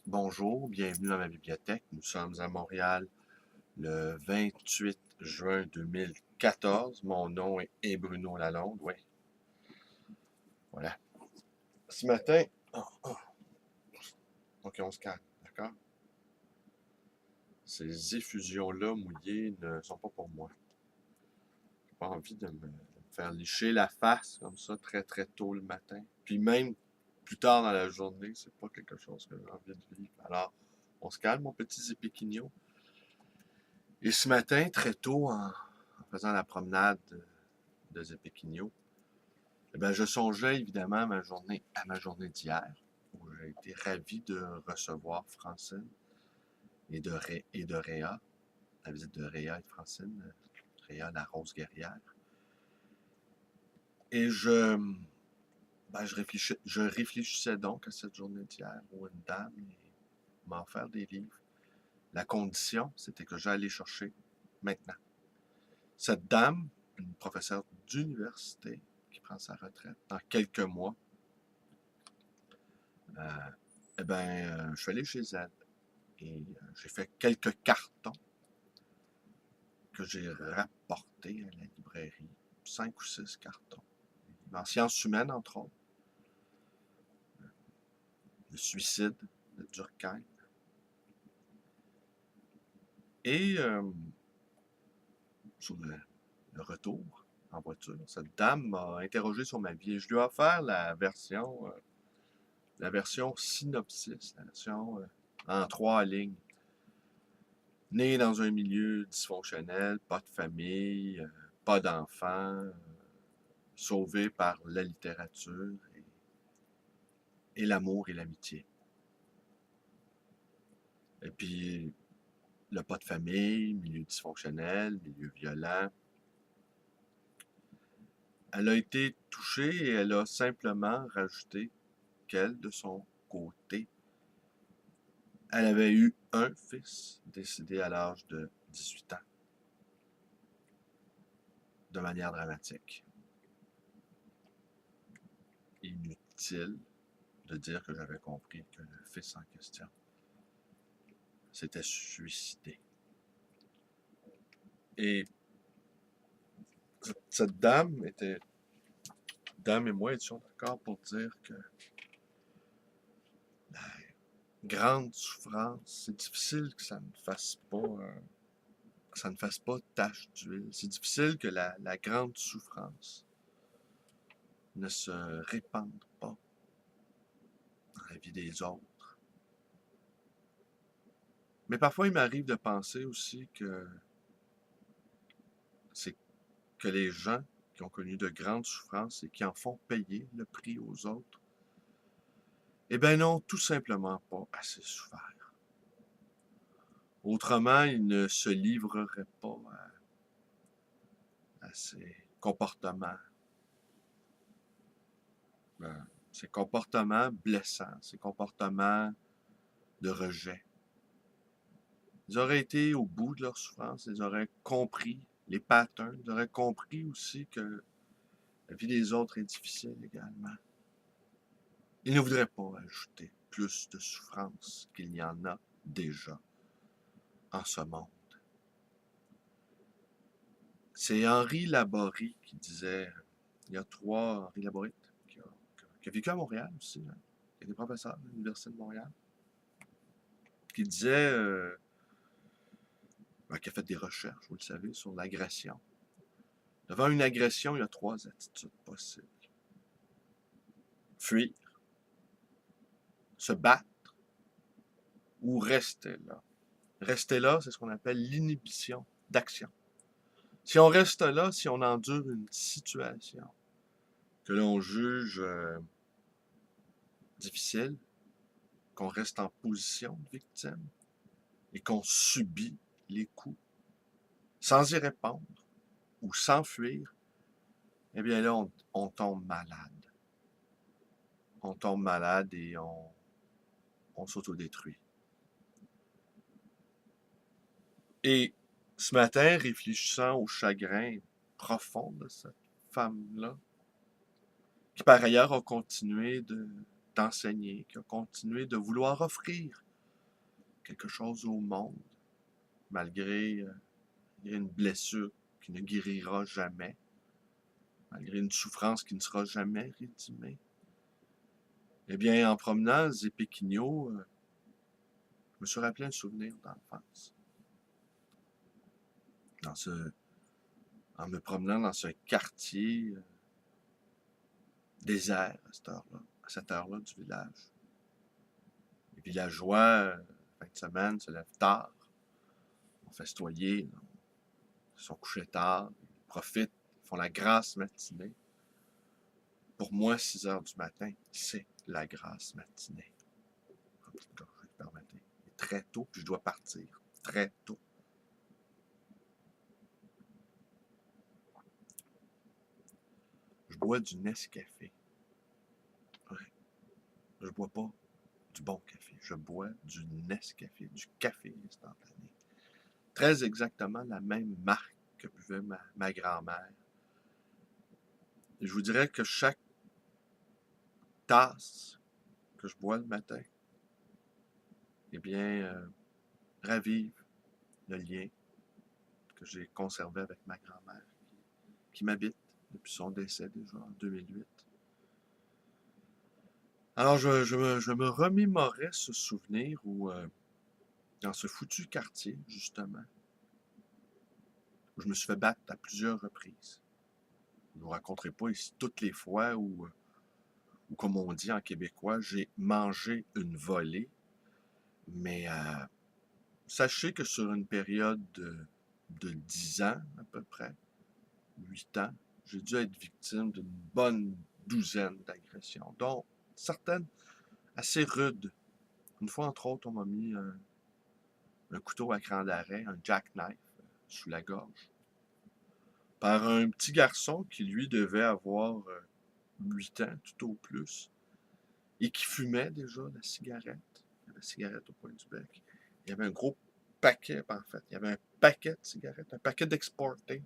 Bonjour, bienvenue dans ma bibliothèque. Nous sommes à Montréal le 28 juin 2014. Mon nom est Bruno Lalonde, oui. Voilà. Ce matin, ok, on se calme, d'accord? Ces effusions-là mouillées ne sont pas pour moi. J'ai pas envie de me faire licher la face comme ça très très tôt le matin. Puis même plus tard dans la journée, c'est pas quelque chose que j'ai envie de vivre. Alors, on se calme, mon petit Zépiquinho. Et ce matin, très tôt, en faisant la promenade de Zépiquinho, eh bien, je songeais évidemment à ma journée d'hier, où j'ai été ravi de recevoir Francine et de Réa, la visite de Réa et de Francine, Réa la rose guerrière. Et je réfléchissais donc à cette journée d'hier où une dame m'a offert des livres. La condition, c'était que j'allais chercher maintenant. Cette dame, une professeure d'université qui prend sa retraite dans quelques mois, je suis allé chez elle et j'ai fait quelques cartons que j'ai rapportés à la librairie. 5 ou 6 cartons. En sciences humaines, entre autres. Le suicide de Durkheim. Et sur le retour en voiture, cette dame m'a interrogé sur ma vie et je lui ai offert la version synopsis, la version en 3 lignes. Né dans un milieu dysfonctionnel, pas de famille, pas d'enfants, sauvé par la littérature et l'amour et l'amitié. Et puis, le pas de famille, milieu dysfonctionnel, milieu violent. Elle a été touchée et elle a simplement rajouté qu'elle, de son côté, elle avait eu un fils décédé à l'âge de 18 ans, de manière dramatique. Inutile de dire que j'avais compris que le fils en question s'était suicidé. Et cette dame et moi étions d'accord pour dire que la grande souffrance, c'est difficile que ça ne fasse pas tache d'huile. C'est difficile que la grande souffrance ne se répande pas dans la vie des autres. Mais parfois, il m'arrive de penser aussi que c'est que les gens qui ont connu de grandes souffrances et qui en font payer le prix aux autres, eh bien, n'ont tout simplement pas assez souffert. Autrement, ils ne se livreraient pas à ces comportements, ces comportements blessants, ces comportements de rejet. Ils auraient été au bout de leur souffrance, ils auraient compris les patterns, ils auraient compris aussi que la vie des autres est difficile également. Ils ne voudraient pas ajouter plus de souffrance qu'il n'y en a déjà en ce monde. C'est Henri Laborie qui disait, il y a Henri Laborie, qui a vécu à Montréal aussi, hein, qui était professeur à l'Université de Montréal, qui disait, qui a fait des recherches, vous le savez, sur l'agression. Devant une agression, il y a 3 attitudes possibles. Fuir, se battre ou rester là. Rester là, c'est ce qu'on appelle l'inhibition d'action. Si on reste là, si on endure une situation que l'on juge difficile, qu'on reste en position de victime et qu'on subit les coups sans y répondre ou s'enfuir, eh bien là, on tombe malade. On tombe malade et on s'autodétruit. Et ce matin, réfléchissant au chagrin profond de cette femme-là, qui par ailleurs a continué d'enseigner, qui a continué de vouloir offrir quelque chose au monde, malgré une blessure qui ne guérira jamais, malgré une souffrance qui ne sera jamais rédimée. Eh bien, en promenant Zépequinho, je me suis rappelé un souvenir d'enfance. En me promenant dans ce quartier désert à cette heure-là du village. Les villageois, fin de semaine, se lèvent tard, sont festoyés, ils sont couchés tard, ils profitent, ils font la grasse matinée. Pour moi, 6 heures du matin, c'est la grasse matinée. Permettez. Très tôt, puis je dois partir. Très tôt. Je bois du Nescafé. Ouais. Je bois pas du bon café. Je bois du Nescafé, du café instantané. Très exactement la même marque que buvait ma grand-mère. Et je vous dirais que chaque tasse que je bois le matin, eh bien, ravive le lien que j'ai conservé avec ma grand-mère, qui m'habite depuis son décès déjà en 2008. Alors, je me remémorais ce souvenir où, dans ce foutu quartier, justement, où je me suis fait battre à plusieurs reprises. Je ne vous raconterai pas ici toutes les fois où, comme on dit en québécois, j'ai mangé une volée. Mais sachez que sur une période de 10 ans à peu près, 8 ans, j'ai dû être victime d'une bonne douzaine d'agressions, dont certaines assez rudes. Une fois, entre autres, on m'a mis un couteau à cran d'arrêt, un jackknife, sous la gorge, par un petit garçon qui, lui, devait avoir 8 ans, tout au plus, et qui fumait déjà la cigarette. Il y avait la cigarette au coin du bec. Il y avait un gros paquet, en fait. Il y avait un paquet de cigarettes, un paquet d'exportés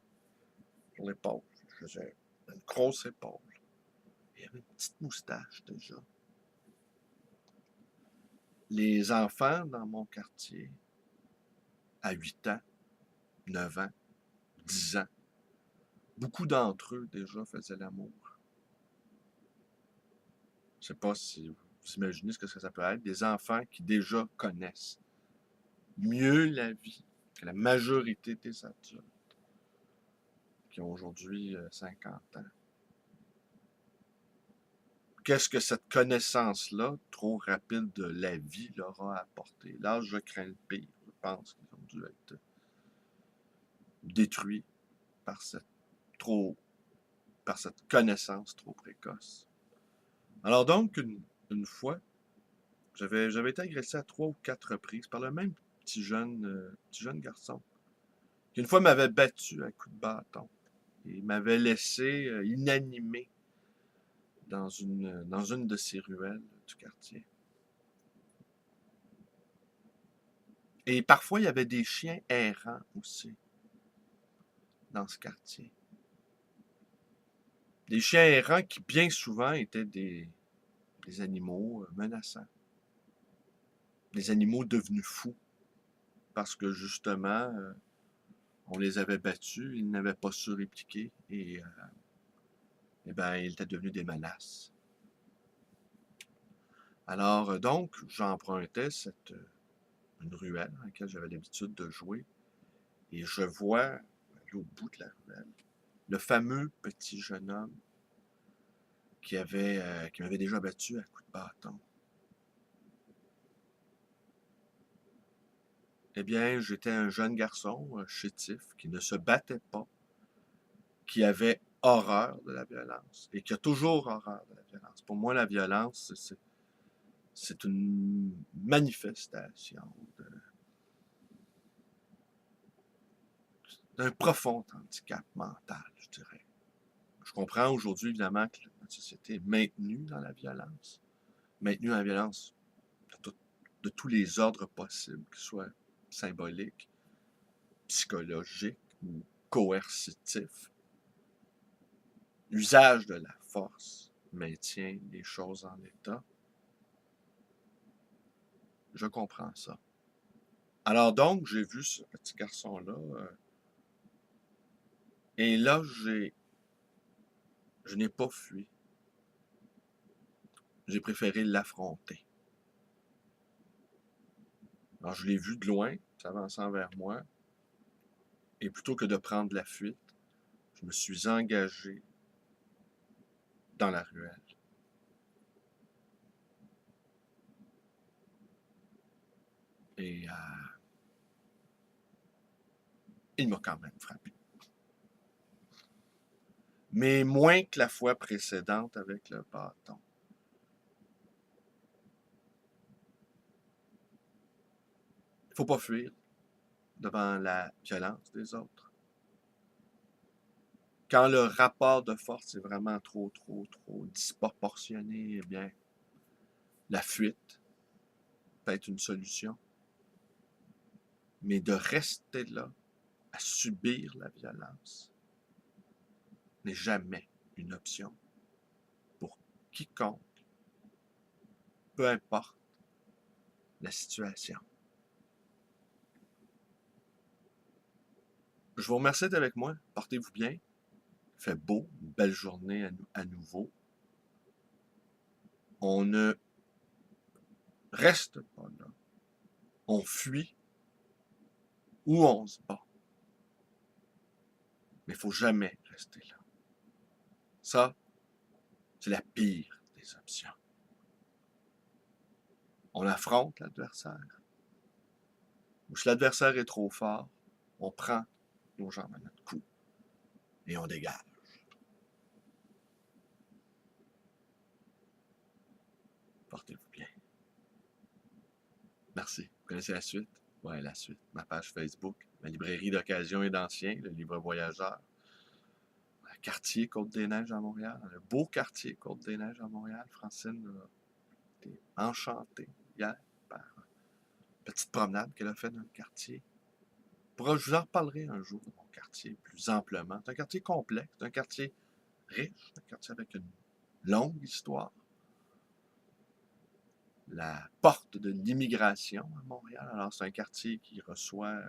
sur l'épaule. Je faisais une grosse épaule. Il y avait une petite moustache déjà. Les enfants dans mon quartier, à 8 ans, 9 ans, 10 ans, beaucoup d'entre eux déjà faisaient l'amour. Je ne sais pas si vous imaginez ce que ça peut être. Des enfants qui déjà connaissent mieux la vie que la majorité des adultes qui ont aujourd'hui 50 ans. Qu'est-ce que cette connaissance-là, trop rapide de la vie, leur a apporté? Là, je crains le pire. Je pense qu'ils ont dû être détruits par par cette connaissance trop précoce. Alors donc, une fois, j'avais été agressé à 3 ou 4 reprises par le même petit jeune garçon, qui une fois m'avait battu à coups de bâton et m'avait laissé inanimé dans une de ces ruelles du quartier. Et parfois, il y avait des chiens errants aussi dans ce quartier. Des chiens errants qui, bien souvent, étaient des animaux menaçants. Des animaux devenus fous parce que, justement, on les avait battus, ils n'avaient pas su répliquer et ben, ils étaient devenus des menaces. Alors, donc, j'empruntais une ruelle dans laquelle j'avais l'habitude de jouer et je vois, à l'autre bout de la ruelle, le fameux petit jeune homme qui m'avait déjà battu à coups de bâton. Eh bien, j'étais un jeune garçon chétif qui ne se battait pas, qui avait horreur de la violence et qui a toujours horreur de la violence. Pour moi, la violence, c'est une manifestation d'un profond handicap mental, je dirais. Je comprends aujourd'hui, évidemment, que notre société est maintenue dans la violence, maintenue dans la violence de tous les ordres possibles, qu'ils soient symboliques, psychologiques ou coercitifs. L'usage de la force maintient les choses en état. Je comprends ça. Alors donc, j'ai vu ce petit garçon-là. Et là, je n'ai pas fui. J'ai préféré l'affronter. Alors, je l'ai vu de loin, s'avançant vers moi. Et plutôt que de prendre la fuite, je me suis engagé dans la ruelle. Et il m'a quand même frappé. Mais moins que la fois précédente avec le bâton. Il ne faut pas fuir devant la violence des autres. Quand le rapport de force est vraiment trop disproportionné, eh bien, la fuite peut être une solution. Mais de rester là, à subir la violence, n'est jamais une option pour quiconque, peu importe la situation. Je vous remercie d'être avec moi. Portez-vous bien. Il fait beau, une belle journée à nouveau. On ne reste pas là. On fuit ou on se bat. Mais il ne faut jamais rester là. Ça, c'est la pire des options. On affronte l'adversaire. Ou si l'adversaire est trop fort, on prend nos jambes à notre cou et on dégage. Portez-vous bien. Merci. Vous connaissez la suite? Ouais, la suite. Ma page Facebook, ma librairie d'occasion et d'anciens, le livre voyageur. Le quartier Côte-des-Neiges à Montréal. Le beau quartier Côte-des-Neiges à Montréal. Francine a été enchantée hier par une petite promenade qu'elle a faite dans le quartier. Je vous en reparlerai un jour de mon quartier plus amplement. C'est un quartier complexe, c'est un quartier riche, un quartier avec une longue histoire. La porte de l'immigration à Montréal. Alors, c'est un quartier qui reçoit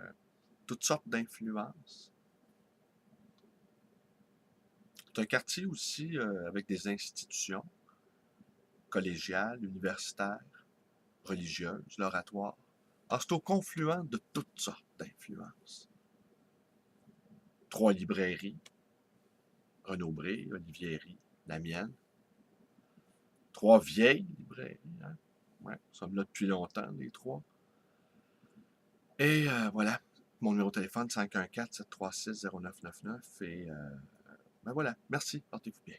toutes sortes d'influences. C'est un quartier aussi avec des institutions collégiales, universitaires, religieuses, l'oratoire. Alors, c'est au confluent de toutes sortes d'influences. 3 librairies, Renaud-Bré, Olivieri, la mienne. 3 vieilles librairies. Hein? Ouais, nous sommes là depuis longtemps, les 3. Et voilà, mon numéro de téléphone, 514-736-0999. Et ben voilà, merci, portez-vous bien.